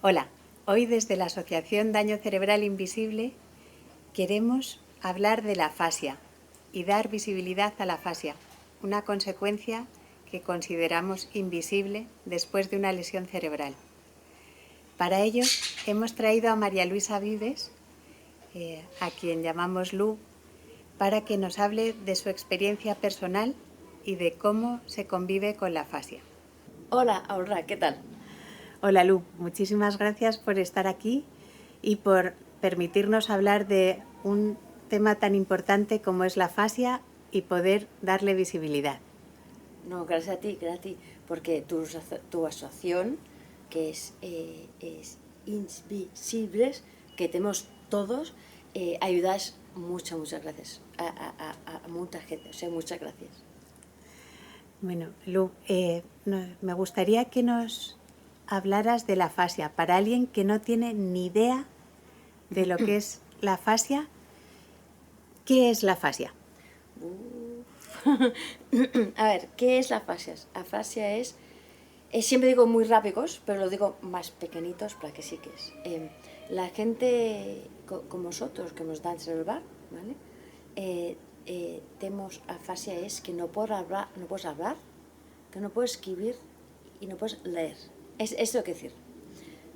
Hola, hoy desde la Asociación Daño Cerebral Invisible queremos hablar de la afasia y dar visibilidad a la afasia, una consecuencia que consideramos invisible después de una lesión cerebral. Para ello hemos traído a María Luisa Vives, a quien llamamos Lu, para que nos hable de su experiencia personal y de cómo se convive con la afasia. Hola, Aurora, ¿qué tal? Hola Lu, muchísimas gracias por estar aquí y por permitirnos hablar de un tema tan importante como es la afasia y poder darle visibilidad. No, gracias a ti, porque tu asociación, que es Invisibles, que tenemos todos, ayudas muchas gracias a mucha gente, o sea, muchas gracias. Bueno, Lu, me gustaría que nos hablaras de la afasia. Para alguien que no tiene ni idea de lo que es la afasia, ¿qué es la afasia? A ver, ¿qué es la afasia? Afasia siempre digo muy rápidos, pero lo digo más pequeñitos para que sí que es. La gente como nosotros, que nos dan cerebral, ¿vale? Tenemos afasia es que no puedes hablar, que no puedes escribir y no puedes leer. Es eso que decir.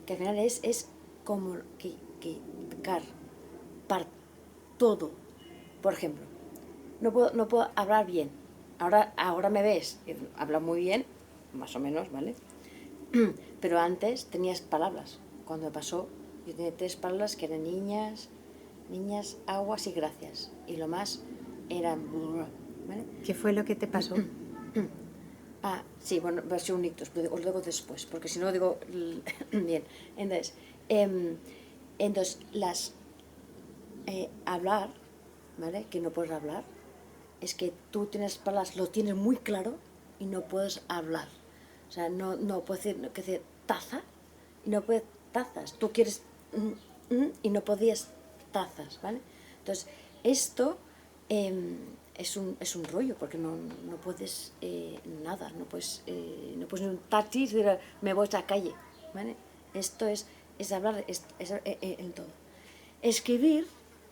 Que al final es como que para todo. Por ejemplo, no puedo hablar bien. Ahora me ves, habla muy bien, más o menos, ¿vale? Pero antes tenías palabras. Cuando me pasó, yo tenía 3 palabras que eran niñas, aguas y gracias. Y lo más eran... ¿vale? ¿Qué fue lo que te pasó? Sí, bueno, va a ser un ictus, pero os lo digo después, porque si no digo bien. Entonces, hablar, ¿vale? Que no puedes hablar, es que tú tienes palabras, lo tienes muy claro y no puedes hablar. O sea, no puedes decir taza y no puedes tazas. Tú quieres y no podías tazas, ¿vale? Entonces, esto es un rollo porque no puedes nada, no puedes ni un taxi y decir me voy a la calle, ¿vale? Esto es hablar en todo. Escribir,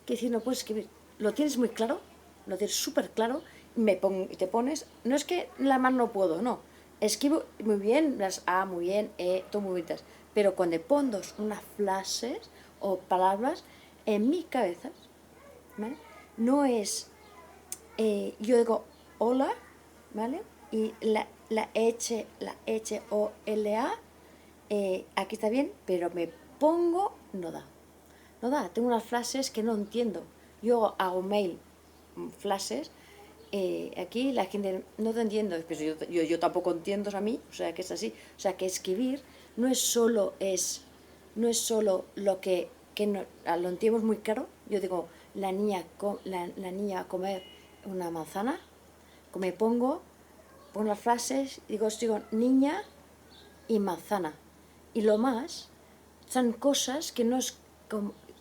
que decir, no puedes escribir, lo tienes muy claro, lo tienes súper claro, y te pones, no es que la mano no puedo, no, escribo muy bien, las A muy bien, todo muy bien, pero cuando pongo unas frases o palabras en mi cabeza, ¿vale? No es, yo digo hola, ¿vale? Y la H-O-L-A, aquí está bien, pero me pongo, no da, tengo unas frases que no entiendo. Yo hago mail, frases, aquí la gente no te entiendo, pero yo tampoco entiendo a mí, o sea que es así. O sea que escribir no es solo, no es solo que no, lo entiendo muy claro. Yo digo, la niña a comer una manzana, me pongo las frases, digo niña y manzana. Y lo más son cosas que no es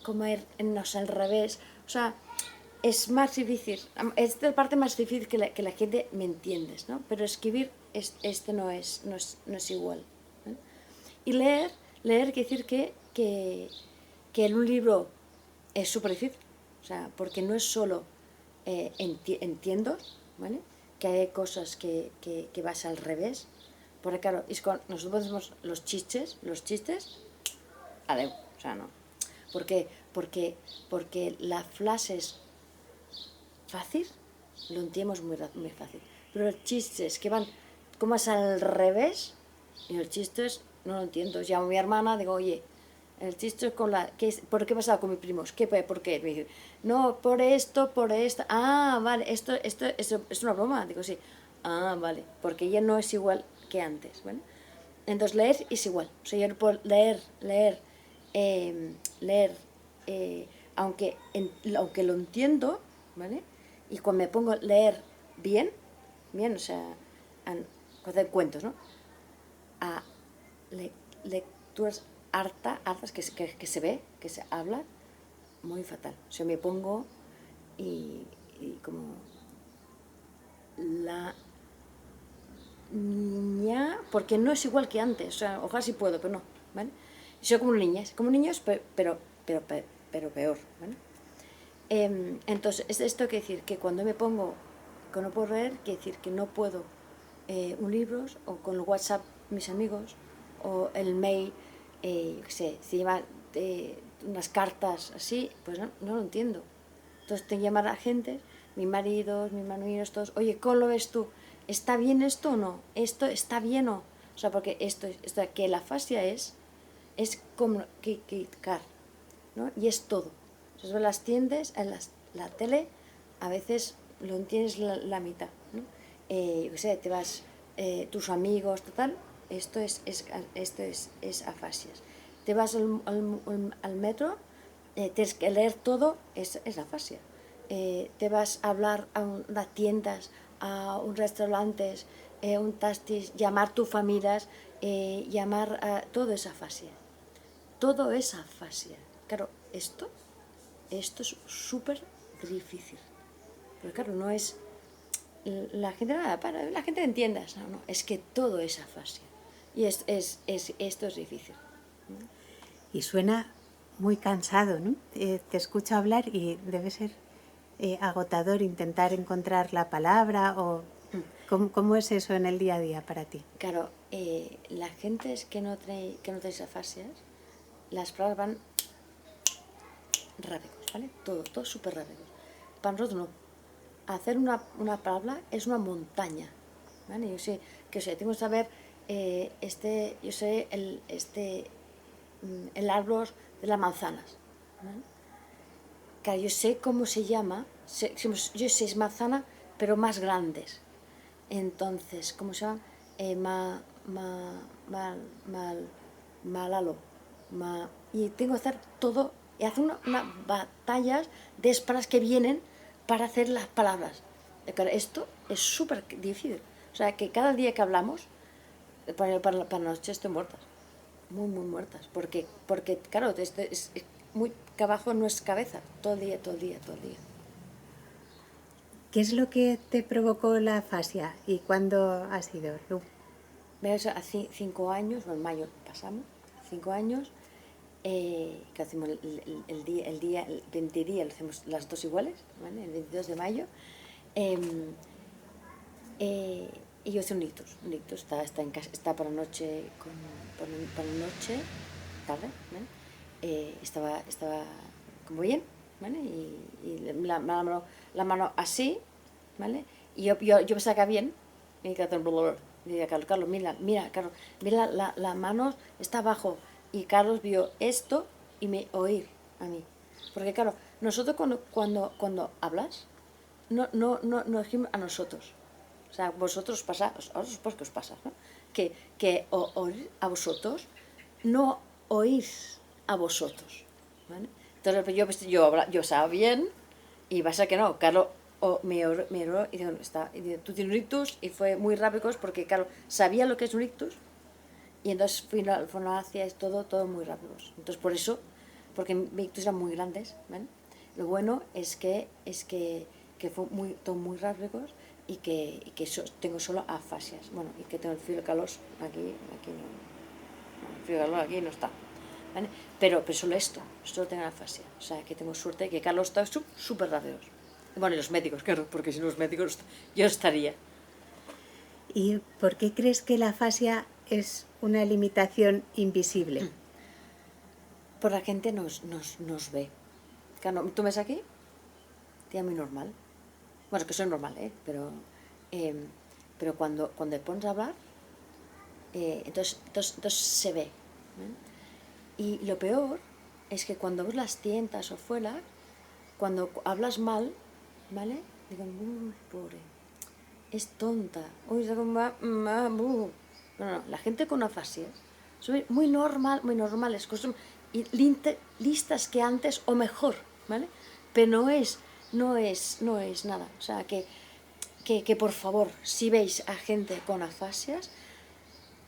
comer no es al revés. O sea, es más difícil. Es la parte más difícil que la gente me entiendes, ¿no? Pero escribir no es igual. ¿Eh? Y leer quiere decir que en un libro es súper difícil. O sea, porque no es solo entiendo, ¿vale? Que hay cosas que vas al revés. Porque claro, nosotros vemos los chistes, adeu, o sea, no. ¿Por qué? Porque la frase es fácil, lo entiendemos muy fácil. Pero los chistes que van como es al revés, y los chistes no lo entiendo. Llamo a mi hermana, digo, oye, el chiste es con ¿por qué pasaba con mis primos? ¿Por qué? Me dice, no, por esto, ah, vale, esto es una broma. Digo, sí, ah, vale, porque ya no es igual que antes, ¿vale? Entonces leer es igual. O sea, yo puedo leer, aunque lo entiendo, ¿vale? Y cuando me pongo a leer bien, o sea, hacer cuentos, ¿no? A lecturas hartas que se ve, que se habla, muy fatal. O sea, me pongo y como la niña, porque no es igual que antes, o sea, ojalá sí puedo, pero no, ¿vale? Soy como niños, pero peor, ¿vale? Entonces, esto quiere decir que cuando me pongo que no puedo leer, quiere decir que no puedo un libro, o con el WhatsApp mis amigos, o el mail, yo qué sé, si lleva unas cartas así, pues no lo entiendo. Entonces tengo que llamar a gente, mis maridos, mis manuinos, todos, oye, ¿cómo lo ves tú? ¿Está bien esto o no? ¿Esto está bien o no? O sea, porque esto que la afasia es comunicar, ¿no? Y es todo. Entonces las tiendes, en la tele, a veces lo entiendes la mitad, ¿no? Yo qué sé, te vas, tus amigos, total, esto es afasias. Te vas al metro, tienes que leer todo, es afasia. Te vas a hablar a unas tiendas, a un restaurante, un taxi, llamar tus familias, llamar a... Todo es afasia. Todo es afasia. Claro, esto es súper difícil. Pero claro, no es... La gente, la gente entienda, no, es que todo es afasia. Y esto es difícil. Y suena muy cansado, ¿no? Te escucho hablar y debe ser agotador intentar encontrar la palabra o... ¿Cómo es eso en el día a día para ti? Claro, la gente es que no trae afasias, las palabras van rápidos, ¿vale? Todo súper rápido. Para nosotros no. Hacer una palabra es una montaña, ¿vale? Yo sé, tengo que saber, yo sé el árbol de las manzanas, ¿vale? Claro, yo sé cómo se llama, yo sé es manzana, pero más grandes. Entonces, ¿cómo se llama? Malalo. Y tengo que hacer todo, y hacer una batallas de espadas que vienen para hacer las palabras. Esto es súper difícil. O sea, que cada día que hablamos, para la noche estoy muertas. Muy muertas. Porque claro, esto es muy que abajo no es cabeza. Todo el día. ¿Qué es lo que te provocó la afasia y cuándo ha sido, Lu? Hace 5 años, bueno, en mayo pasamos, 5 años, que hacemos el 20 días, lo hacemos las dos iguales, ¿vale? El 22 de mayo. Y yo hice un ictus, está en casa, está por la noche, por la noche, tarde, ¿vale? Estaba como bien, ¿vale? Y la mano así, ¿vale? Y yo pensaba que bien, y Carlos, Carlos, mira la mano está abajo. Y Carlos vio esto y me oír a mí. Porque claro, nosotros cuando hablas, no decimos a nosotros. O sea, vosotros pasa, pues que os pasa, ¿no? Que oír a vosotros, no oís a vosotros, ¿vale? Entonces yo estaba bien y pasa que no, Carlos me oró y dijo, tú tienes un ictus, y fue muy rápido porque Carlos sabía lo que es un ictus y entonces fue hacia todo muy rápido. Entonces por eso, porque mis ictus eran muy grandes, ¿vale? Lo bueno es que fue todo muy rápido y que tengo solo afasias. Bueno, y que tengo el filo calor aquí no. El filo calor aquí no está. ¿Vale? Pero solo solo tengo afasia. O sea, que tengo suerte que Carlos está súper rápido. Bueno, y los médicos, claro, porque sin los médicos yo estaría. ¿Y por qué crees que la afasia es una limitación invisible? Por la gente nos ve. Claro, ¿tú ves aquí? Tía muy normal. Bueno, que soy normal, pero cuando te pones a hablar, entonces se ve, ¿eh? Y lo peor es que cuando ves las tiendas o fuera, cuando hablas mal, ¿vale? Digo, pobre, es tonta. Uy, no, la gente con afasia son muy normales, y listas que antes o mejor, ¿vale? Pero no es nada. O sea, que por favor, si veis a gente con afasias,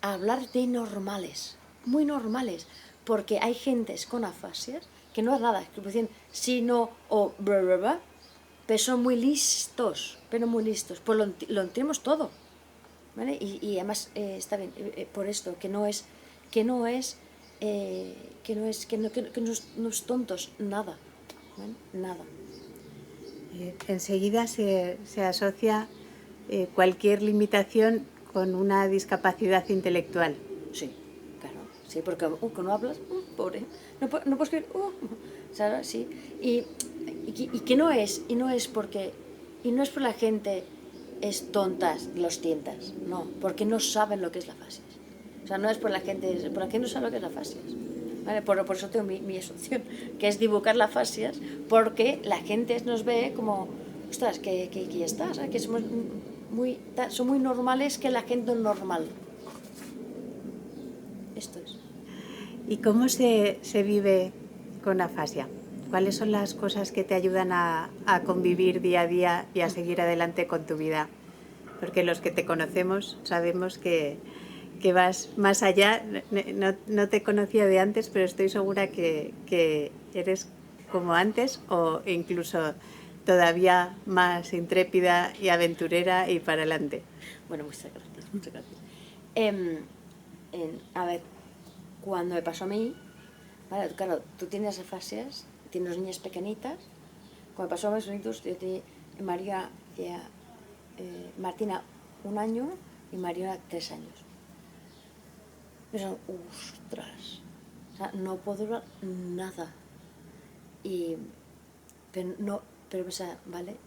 hablar de normales, muy normales, porque hay gentes con afasias que no es nada, que dicen sí, no o bla, bla, bla, pero son muy listos, pues lo entendemos todo, ¿vale? Y además está bien, por esto, que no es no es tontos, nada, ¿vale? Nada. Enseguida se asocia cualquier limitación con una discapacidad intelectual. Sí, claro, sí, porque cuando hablas, pobre, no puedo escribir, ¿sabes? Sí, y que no es, y no es porque, y no es por la gente es tontas, los tientas, no, porque no saben lo que es la fascia. O sea, no es por la gente, es por la que no sabe lo que es la fascia. ¿Vale? Por eso tengo mi asociación, que es dibujar las fascias, porque la gente nos ve como, ostras, que ya está, ¿sabes? Que somos son muy normales que la gente normal. Esto es. ¿Y cómo se vive con afasia? ¿Cuáles son las cosas que te ayudan a convivir día a día y a seguir adelante con tu vida? Porque los que te conocemos sabemos que vas más allá. No te conocía de antes, pero estoy segura que eres como antes o incluso todavía más intrépida y aventurera y para adelante. Bueno, muchas gracias, muchas gracias. A ver, cuando me pasó a mí, vale, claro, tú tienes afasias, tienes niñas pequeñitas. Cuando me pasó a mis niños, yo tenía María, Martina 1 año y Mariona 3 años. Pero, ostras, o sea, no puedo hablar nada. Pero, o sea, ¿vale?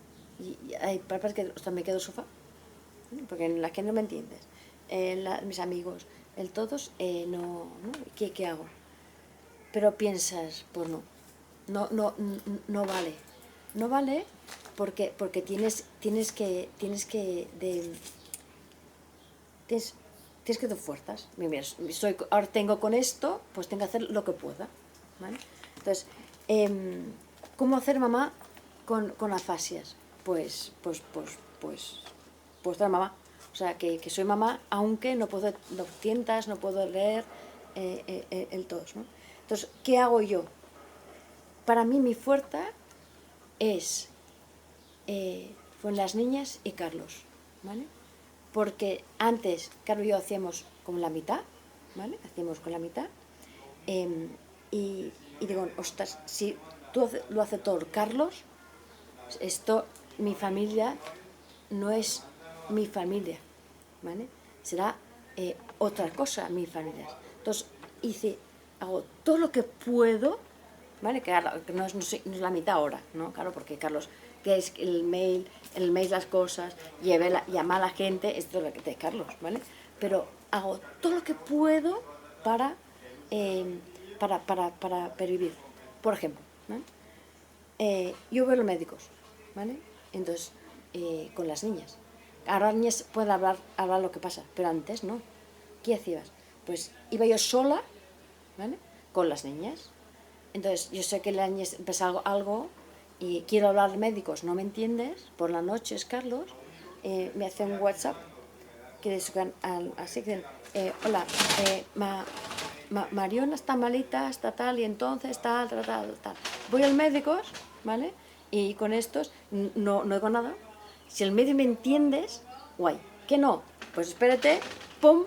Y hay partes que, o sea, me quedo sofá, porque en las que no me entiendes. Mis amigos, todos, no, ¿qué hago? Pero piensas, pues no vale. No vale porque tienes que dar fuerzas. Mira, ahora tengo con esto, pues tengo que hacer lo que pueda, ¿vale? Entonces, ¿cómo hacer mamá con afasias? Pues ser mamá. O sea, que soy mamá, aunque no puedo leer el todos, ¿no? Entonces, ¿qué hago yo? Para mí mi fuerza es con las niñas y Carlos, ¿vale? Porque antes, Carlos y yo hacíamos como la mitad, ¿vale? Hacíamos con la mitad. Y digo, ostras, si tú lo hace todo Carlos, esto, mi familia no es mi familia, ¿vale? Será otra cosa mi familia. Entonces, hago todo lo que puedo, ¿vale? Que no es la mitad ahora, ¿no? Claro, porque Carlos, que es el mail las cosas, llama a la gente, esto es lo que de Carlos, ¿vale? Pero hago todo lo que puedo para vivir. Por ejemplo, ¿vale? Yo veo a los médicos, ¿vale? Entonces, con las niñas. Ahora las niñas pueden hablar lo que pasa, pero antes no. ¿Qué hacías? Pues iba yo sola, ¿vale? Con las niñas. Entonces, yo sé que las niñas pasa algo y quiero hablar de médicos, no me entiendes, por las noches, Carlos, me hace un WhatsApp que dicen, así que hola, Mariona está malita, está tal, y entonces tal. Voy al médico, ¿vale? Y con estos no digo nada. Si el médico me entiendes, guay. Que no, pues espérate, pum,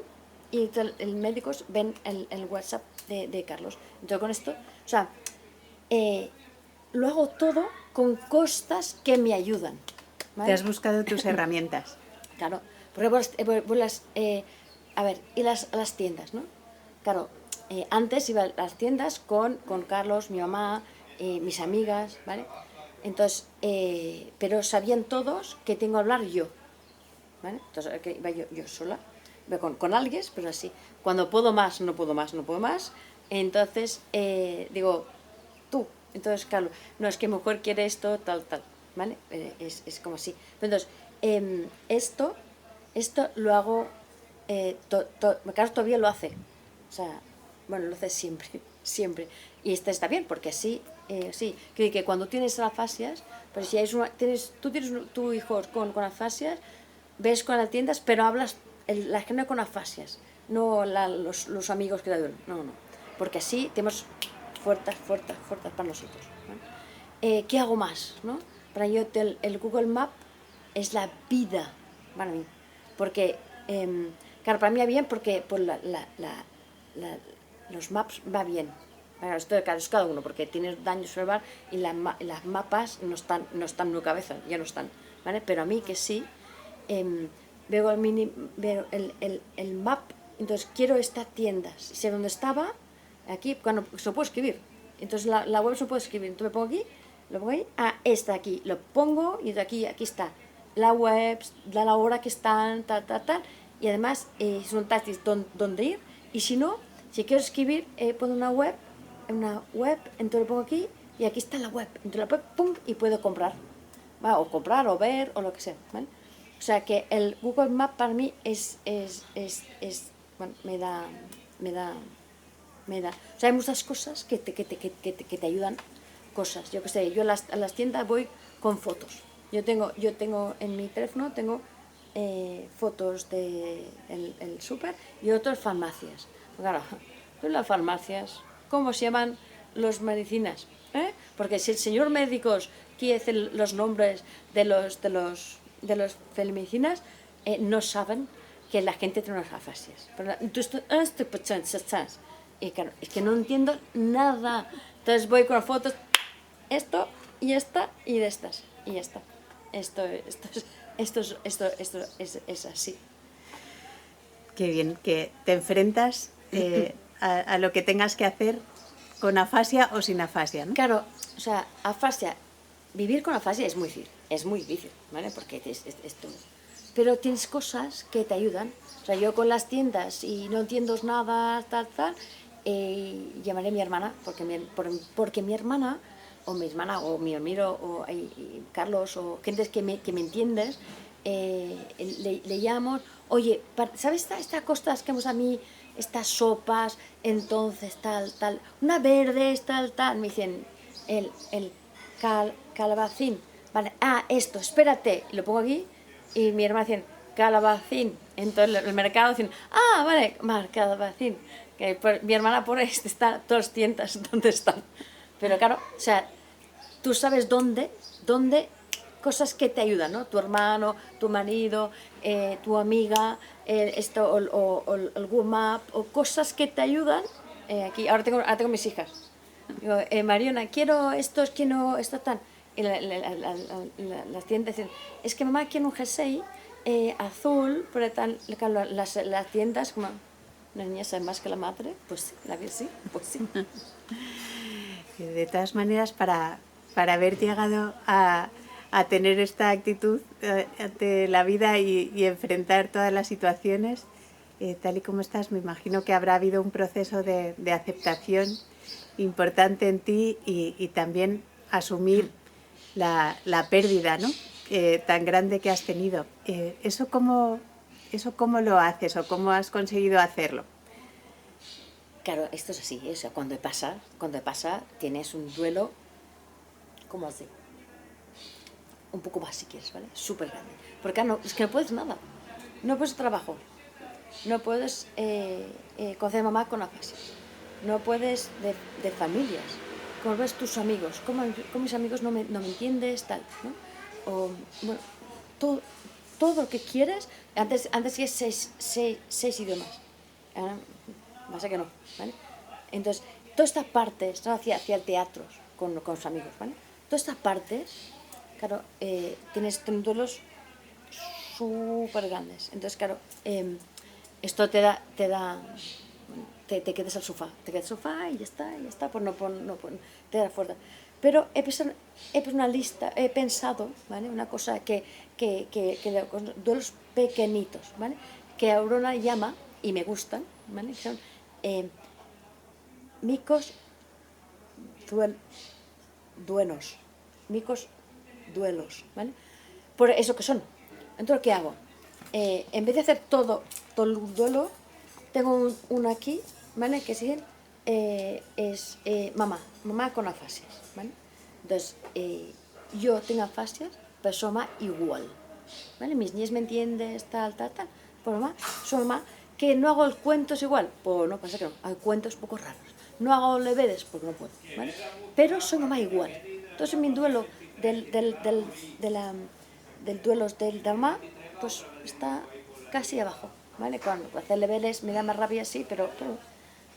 y el médico ven el WhatsApp de Carlos. Entonces con esto, o sea, lo hago todo con cosas que me ayudan, ¿vale? Te has buscado tus herramientas. Claro, porque a ver, y las tiendas, ¿no? Claro, antes iba a las tiendas con Carlos, mi mamá, mis amigas, ¿vale? Entonces, pero sabían todos que tengo que hablar yo, ¿vale? Entonces, que iba yo sola, iba con alguien, pero así. Cuando puedo más, no puedo más. Entonces, digo, tú. Entonces, Carlos, no, es que mujer quiere esto, tal, ¿vale? Es como así. Entonces, esto lo hago, Carlos todavía lo hace. O sea, bueno, lo hace siempre. Y está bien, porque así, sí, que cuando tienes afasias, pues si tú tienes tu hijo con afasias, ves con las tiendas, pero hablas la gente con afasias, no los amigos que la duelen, no. Porque así tenemos fuerzas para nosotros, ¿no? ¿Qué hago más? ¿No? Para yo el Google Map es la vida para mí, porque claro, para mí es bien porque pues los maps va bien. Bueno, esto de cada uno, porque tienes daño cerebral y las mapas no están en mi cabeza, ya no están, ¿vale? Pero a mí que sí, veo el map, entonces quiero esta tienda, sé dónde estaba, aquí, cuando se lo puedo escribir, entonces la web se lo puedo escribir, entonces me pongo aquí, lo pongo ahí, esta aquí, lo pongo y de aquí está la web, la hora que están, tal, y además son táctiles dónde ir, y si no, si quiero escribir, pongo una web, entonces lo pongo aquí y aquí está la web, entonces la web, pum, y puedo comprar, ¿vale? O comprar o ver o lo que sea, ¿vale? O sea que el Google Maps para mí bueno, me da, o sea, hay muchas cosas que te ayudan, cosas, yo qué sé, yo a las tiendas voy con fotos, yo tengo en mi teléfono, tengo fotos de el súper y otras farmacias. Claro, en las farmacias, ¿cómo se llaman las medicinas? Porque si el señor médicos quiere decir los nombres de las medicinas, no saben que la gente tiene unas afasias. Y claro, es que no entiendo nada. Entonces voy con las fotos, esto y esta y de estas, y ya está. Esto es así. Qué bien, que te enfrentas a lo que tengas que hacer con afasia o sin afasia, ¿no? Claro, o sea, afasia, vivir con afasia es muy difícil, ¿vale? Porque es todo. Pero tienes cosas que te ayudan. O sea, yo con las tiendas y no entiendo nada, tal, llamaré a mi hermana, porque mi hermana, o mi amigo, o Carlos, o gente que me entiendes, le llamo, oye, ¿sabes estas cosas que hemos a mí, estas sopas, entonces tal, una verde, tal, me dicen, el calabacín, vale, esto, espérate, lo pongo aquí, y mi hermana dice, calabacín, entonces el mercado dicen, vale, calabacín, que mi hermana por ahí está, todas las tiendas donde están, pero claro, o sea, tú sabes dónde cosas que te ayudan, ¿no? Tu hermano, tu marido, tu amiga, o el Google Map, o cosas que te ayudan. Aquí, ahora tengo mis hijas. Digo, Mariona, quiero estos, quiero esto tan. Y las tiendas dicen, es que mamá quiere un jersey azul, pero tal, las tiendas, como la niña sabe más que la madre, pues sí, la verdad sí, pues sí. De todas maneras, para haber llegado a tener esta actitud ante la vida y enfrentar todas las situaciones, tal y como estás, me imagino que habrá habido un proceso de aceptación importante en ti y también asumir la pérdida, ¿no? Tan grande que has tenido. ¿Eso cómo lo haces o cómo has conseguido hacerlo? Claro, esto es así, o sea, cuando pasa tienes un duelo, ¿cómo así? Un poco más si quieres, ¿vale? Súper grande. Porque es que no puedes nada. No puedes trabajo. No puedes conocer a mamá con afasia. No puedes de familias. Como ves tus amigos. Como mis amigos no me entiendes, tal, ¿no? O, bueno, todo lo que quieres. Antes sí es seis idiomas. Ahora, pasa que no, ¿vale? Entonces, todas estas partes, ¿no? hacia el teatro con los amigos, ¿vale? Todas estas partes, claro, tienes duelos súper grandes. Entonces, claro, esto te quedas al sofá. Te quedas al sofá y ya está, pues no te da fuerza. Pero he pensado, ¿vale? Una cosa que duelos pequeñitos, ¿vale? Que Aurora llama, y me gustan, ¿vale? Que son micos duelos, ¿vale? Por eso que son. Entonces, ¿qué hago? En vez de hacer todo el duelo, tengo uno aquí, ¿vale? Que siguen, es mamá con afasias, ¿vale? Entonces, yo tengo afasias, pero soy mamá igual, ¿vale? Mis niñas me entiendes, tal. Pues mamá, soy mamá, que no hago el cuentos igual, pues no, pasa que no, hago cuentos un poco raros. No hago deberes porque no puedo, ¿vale? Pero soy mamá igual. Entonces, en mi duelo del duelo del mamá, pues está casi abajo, ¿vale? Cuando hacer deberes me da más rabia, sí, pero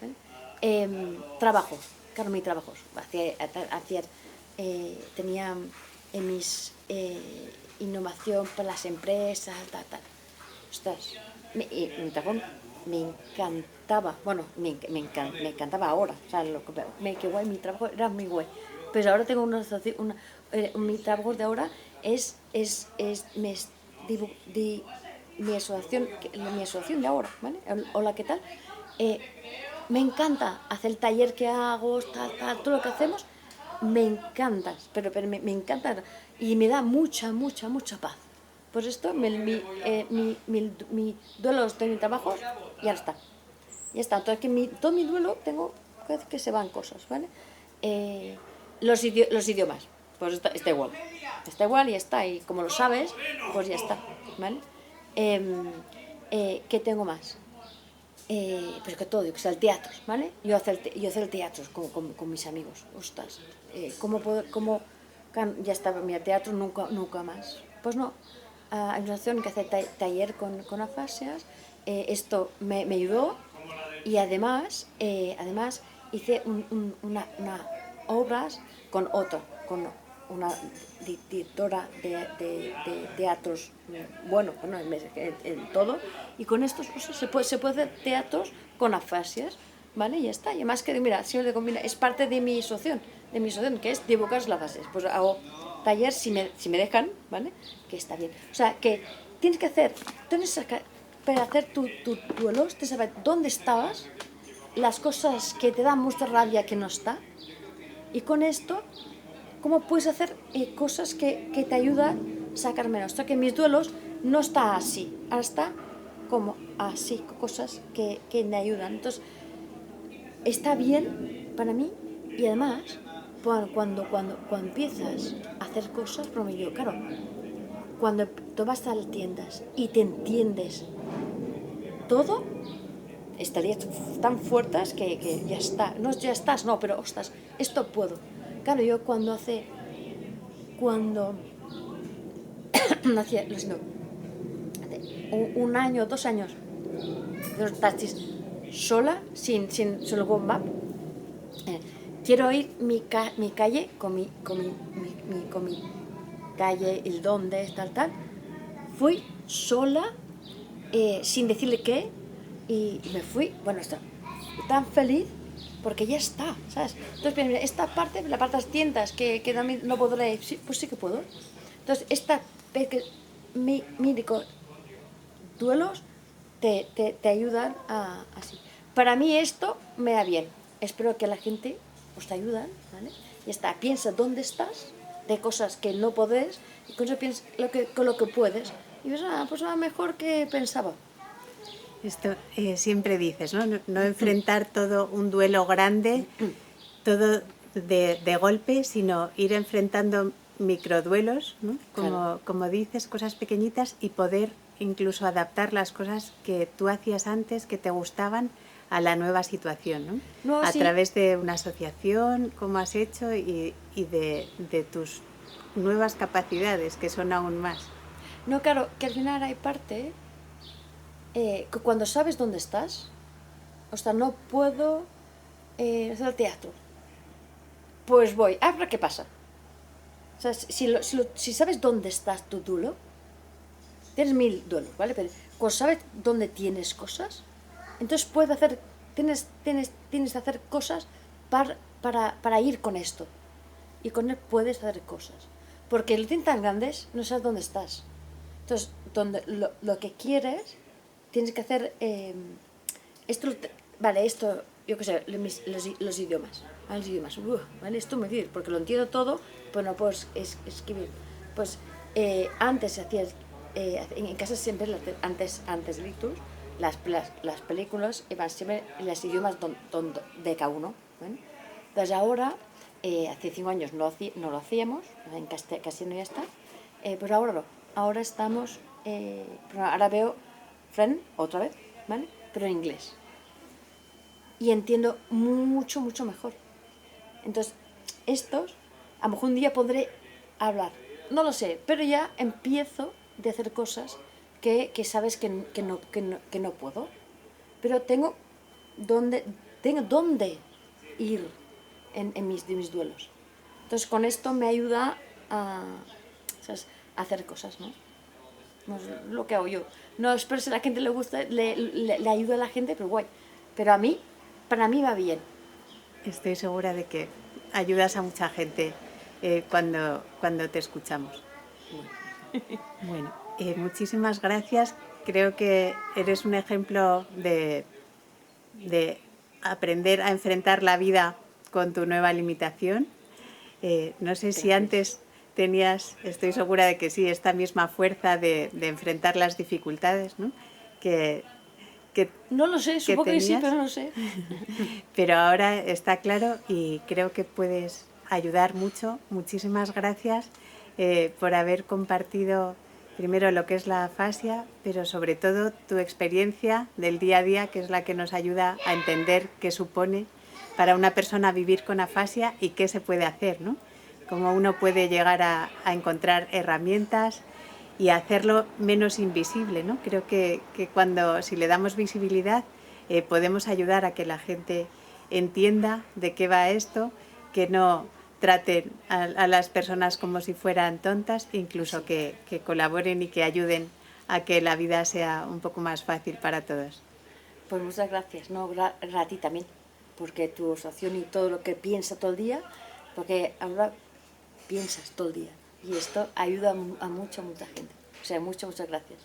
¿vale? Trabajo, claro, mi trabajo. Tenía mis innovación para las empresas, tal. Ostras, mi trabajo me encantaba, bueno, me encantaba ahora, o sea, que guay, mi trabajo era muy guay. Pero ahora tengo mi trabajo de ahora es mi asociación de ahora, ¿vale? Hola, ¿qué tal? Eh, Me encanta hacer el taller que hago, todo lo que hacemos, me encanta, pero me encanta y me da mucha paz. Por esto, mi duelo de mi trabajo, ya está. Ya está. Entonces, todo mi duelo tengo que se van cosas, ¿vale? Los idiomas, pues está igual. Está igual y ya está. Y como lo sabes, pues ya está, ¿vale? ¿Qué tengo más? Pues que todo, que sea el teatro, ¿vale? Yo hacer el teatro con mis amigos, ostras, ya estaba mi teatro nunca más. Pues no, hay una asociación que hace taller con afasias, esto me ayudó y además hice una obras con una directora de teatros, bueno, en todo, y con estos cosas se puede hacer teatros con afasias, ¿vale? Y ya está. Y además que, mira, si lo combina, es parte de mi asociación, que es divulgar las afasias. Pues hago taller si me dejan, ¿vale? Que está bien. O sea, que tienes que para hacer tu duelo, tienes que saber dónde estabas, las cosas que te dan mucha rabia que no está, y con esto cómo puedes hacer cosas que te ayudan a sacar menos. O sea, que mis duelos no está así, ahora está como así, cosas que me ayudan. Entonces, está bien para mí y además, cuando empiezas a hacer cosas, por ejemplo, claro, cuando tú vas a las tiendas y te entiendes todo, estarías tan fuertes que ya está, no ya estás, no, pero ostras, esto puedo. Claro, yo cuando hacía, lo siento, un año, 2 años, estás sola, sin solo con map, quiero ir mi calle, con mi calle, el dónde, tal, fui sola, sin decirle qué, y me fui, bueno, tan feliz, porque ya está, ¿sabes? Entonces, esta parte, la parte de las tiendas, que no podré, sí, pues sí que puedo. Entonces, mi duelos te ayudan así. Para mí esto me da bien. Espero que la gente os te ayudan, ¿vale? Y está, piensa dónde estás, de cosas que no podés, y con eso piensa con lo que puedes. Y ves, pues mejor que pensaba. Esto siempre dices, ¿no? No enfrentar todo un duelo grande, todo de golpe, sino ir enfrentando microduelos, ¿no? Claro. Como dices, cosas pequeñitas y poder incluso adaptar las cosas que tú hacías antes, que te gustaban, a la nueva situación, ¿no? No, A sí. través de una asociación, como has hecho, y de tus nuevas capacidades, que son aún más. No, claro, que al final hay parte que cuando sabes dónde estás, o sea, no puedo hacer el teatro, pues voy, pero ¿qué pasa? O sea, si sabes dónde estás tu duelo, tienes 1000 duelos, ¿vale? Pero cuando sabes dónde tienes cosas, entonces tienes que hacer cosas para ir con esto. Y con él puedes hacer cosas. Porque lo tienes tan grandes, no sabes dónde estás. Entonces, lo que quieres, tienes que hacer esto, yo qué sé, los idiomas. Los idiomas, ¿vale? Esto me dices, porque lo entiendo todo, pero no puedo escribir. Pues antes hacía, en casa siempre, antes de Lictus, las películas iban siempre en los idiomas de cada uno, ¿vale? Entonces ahora, hace 5 años no lo hacíamos, en castellano ya está, pues ahora no. Ahora estamos, ahora veo Friend otra vez, ¿vale? Pero en inglés. Y entiendo mucho mejor. Entonces, a lo mejor un día podré hablar. No lo sé, pero ya empiezo de hacer cosas que sabes que no puedo. Pero tengo tengo dónde ir en mis duelos. Entonces con esto me ayuda a, ¿sabes?, a hacer cosas, ¿no? No es lo que hago yo. No espero si a la gente le gusta, le ayuda a la gente, pero guay. Pero para mí va bien. Estoy segura de que ayudas a mucha gente cuando te escuchamos. Bueno, muchísimas gracias. Creo que eres un ejemplo de aprender a enfrentar la vida con tu nueva limitación. No sé si antes tenías, estoy segura de que sí, esta misma fuerza de enfrentar las dificultades, ¿no? que No lo sé, supongo que sí, pero no lo sé. Pero ahora está claro y creo que puedes ayudar mucho. Muchísimas gracias por haber compartido primero lo que es la afasia, pero sobre todo tu experiencia del día a día, que es la que nos ayuda a entender qué supone para una persona vivir con afasia y qué se puede hacer, ¿no? Cómo uno puede llegar a encontrar herramientas y hacerlo menos invisible, ¿no? Creo que si le damos visibilidad podemos ayudar a que la gente entienda de qué va esto, que no traten a las personas como si fueran tontas, incluso que colaboren y que ayuden a que la vida sea un poco más fácil para todos. Pues muchas gracias, no, a ti también, porque tu asociación y todo lo que piensas todo el día, porque ahora piensas todo el día y esto ayuda a mucha gente. O sea, muchas gracias.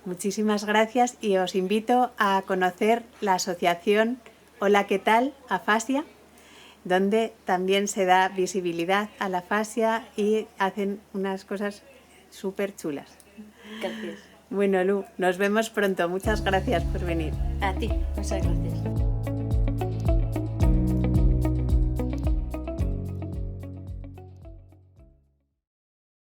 Muchísimas gracias y os invito a conocer la asociación Hola, ¿qué tal? Afasia, donde también se da visibilidad a la afasia y hacen unas cosas súper chulas. Gracias. Bueno, Lu, nos vemos pronto. Muchas gracias por venir. A ti, muchas gracias.